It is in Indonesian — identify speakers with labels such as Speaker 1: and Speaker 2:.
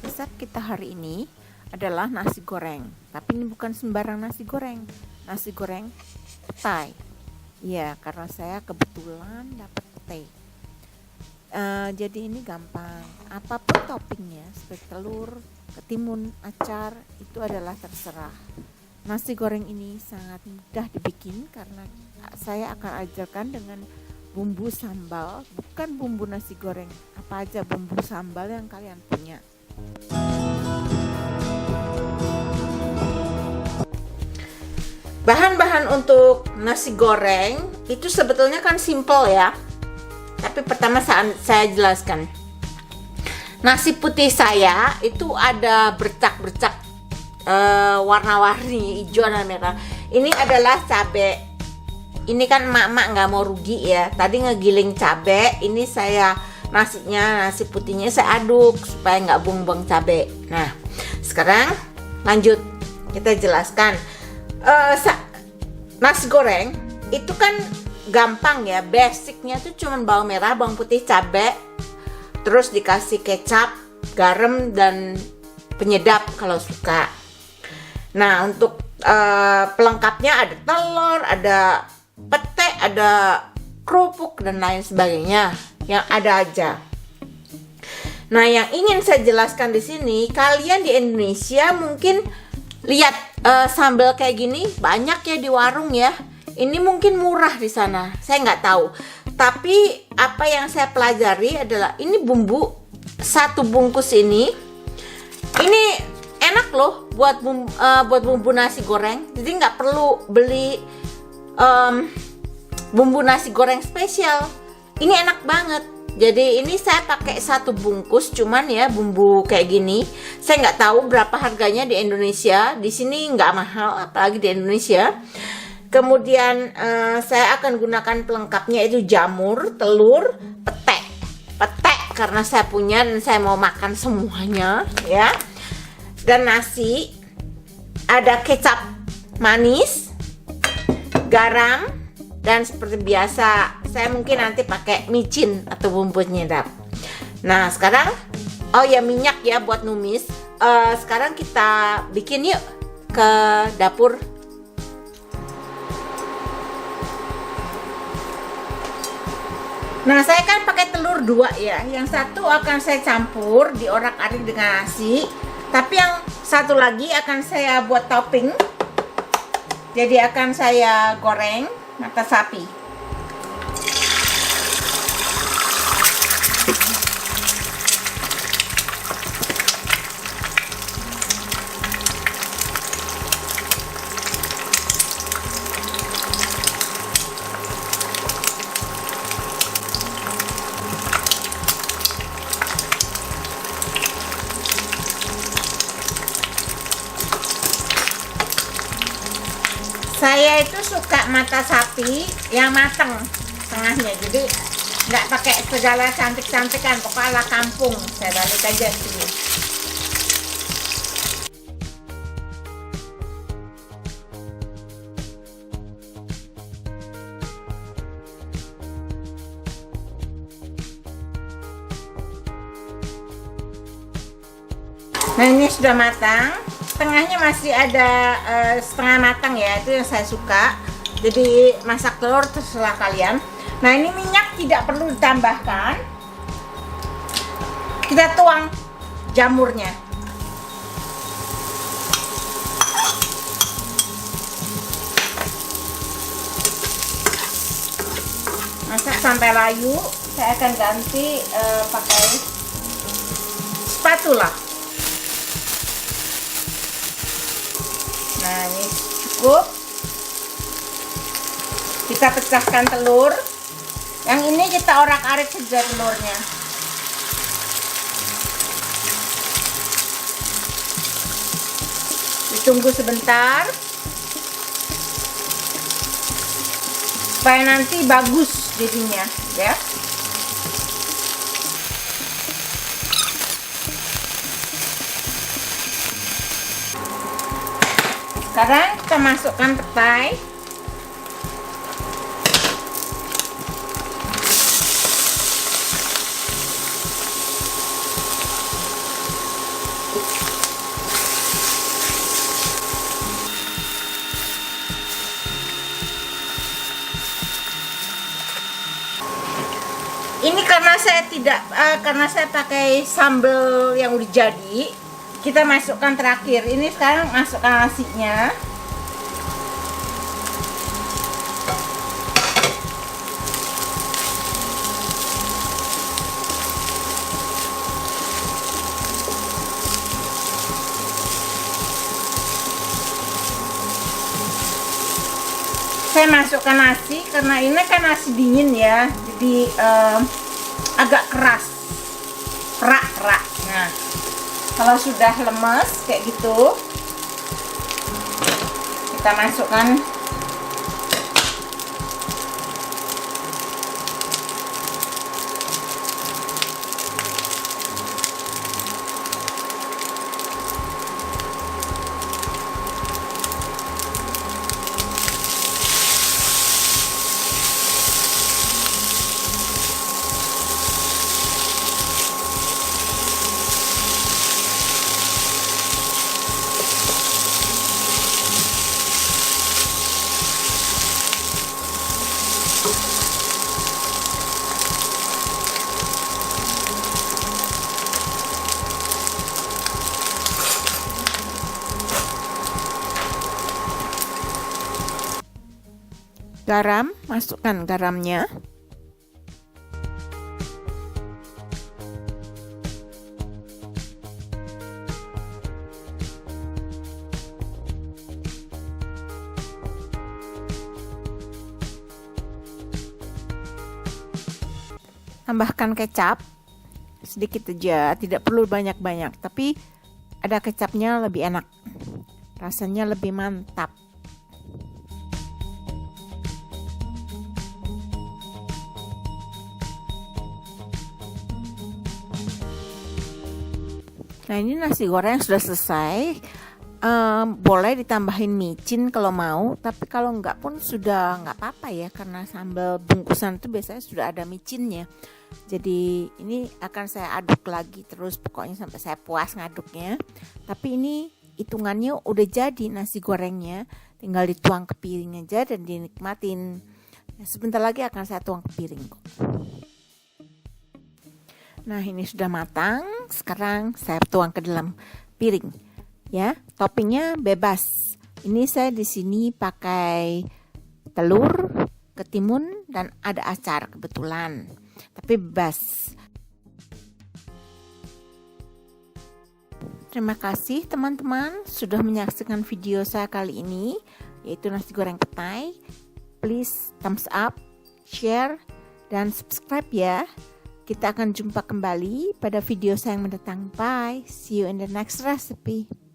Speaker 1: Resep kita hari ini adalah nasi goreng, tapi ini bukan sembarang nasi goreng petai. Ya, karena saya kebetulan dapat petai. Jadi ini gampang, apapun toppingnya seperti telur, ketimun, acar, itu adalah terserah. Nasi goreng ini sangat mudah dibikin karena saya akan ajarkan dengan bumbu sambal, bukan bumbu nasi goreng. Apa aja bumbu sambal yang kalian punya. Bahan-bahan untuk nasi goreng itu sebetulnya kan simple ya. Tapi pertama saya jelaskan. Nasi putih saya itu ada bercak-bercak warna-warni hijau dan merah. Ini adalah cabai. Ini kan emak-emak nggak mau rugi ya. Tadi ngegiling cabai. Ini nasi putihnya saya aduk supaya nggak buang-buang cabai. Nah, sekarang lanjut kita jelaskan. Nasi goreng itu kan gampang ya, basicnya tuh cuman bawang merah, bawang putih, cabai, terus dikasih kecap, garam dan penyedap kalau suka. Nah, untuk pelengkapnya ada telur, ada pete, ada kerupuk dan lain sebagainya, yang ada aja. Nah, yang ingin saya jelaskan di sini, kalian di Indonesia mungkin lihat sambal kayak gini banyak ya di warung ya. Ini mungkin murah di sana, saya nggak tahu. Tapi apa yang saya pelajari adalah ini bumbu satu bungkus ini enak loh buat bumbu nasi goreng. Jadi nggak perlu beli bumbu nasi goreng spesial. Ini enak banget. Jadi ini saya pakai satu bungkus, cuman ya bumbu kayak gini. Saya nggak tahu berapa harganya di Indonesia. Di sini nggak mahal, apalagi di Indonesia. Kemudian saya akan gunakan pelengkapnya itu jamur, telur, pete karena saya punya dan saya mau makan semuanya ya. Dan nasi, ada kecap manis, garam, dan seperti biasa saya mungkin nanti pakai micin atau bumbu penyedap. Nah sekarang minyak ya buat numis. Sekarang kita bikin yuk ke dapur. Nah, saya kan pakai telur 2 ya. Yang satu akan saya campur diorak-arik dengan nasi. Tapi yang satu lagi akan saya buat topping. Jadi akan saya goreng mata sapi. Saya itu suka mata sapi yang matang tengahnya, jadi nggak pakai segala cantik-cantikan, kepala kampung. Saya balik aja sini. Nah ini sudah matang. Tengahnya masih ada setengah matang ya, itu yang saya suka. Jadi masak telur terserah kalian. Nah ini minyak tidak perlu ditambahkan. Kita tuang jamurnya. Masak sampai layu. Saya akan ganti pakai spatula. Nah ini cukup. Kita pecahkan telur. Yang ini kita orak-arik saja telurnya. Ditunggu sebentar supaya nanti bagus jadinya ya. Sekarang kita masukkan petai. saya tidak, karena saya pakai sambal yang udah jadi, kita masukkan terakhir. Ini sekarang masukkan nasinya. Saya masukkan nasi karena ini kan nasi dingin ya, jadi agak keras, kerak. Nah, kalau sudah lemes kayak gitu, kita masukkan garam, masukkan garamnya. Tambahkan kecap sedikit aja, tidak perlu banyak-banyak, tapi ada kecapnya lebih enak, rasanya lebih mantap. Nah, ini nasi goreng sudah selesai. Boleh ditambahin micin kalau mau, tapi kalau enggak pun sudah nggak apa-apa ya, karena sambal bungkusan itu biasanya sudah ada micinnya. Jadi ini akan saya aduk lagi terus, pokoknya sampai saya puas ngaduknya. Tapi ini hitungannya udah jadi nasi gorengnya, tinggal dituang ke piring aja dan dinikmatin. Sebentar lagi akan saya tuang ke piring kok. Nah, ini sudah matang. Sekarang saya tuang ke dalam piring. Ya, toppingnya bebas. Ini saya di sini pakai telur, ketimun, dan ada acar kebetulan. Tapi bebas. Terima kasih teman-teman sudah menyaksikan video saya kali ini, yaitu nasi goreng petai. Please thumbs up, share, dan subscribe ya. Kita akan jumpa kembali pada video saya yang mendatang. Bye. See you in the next recipe.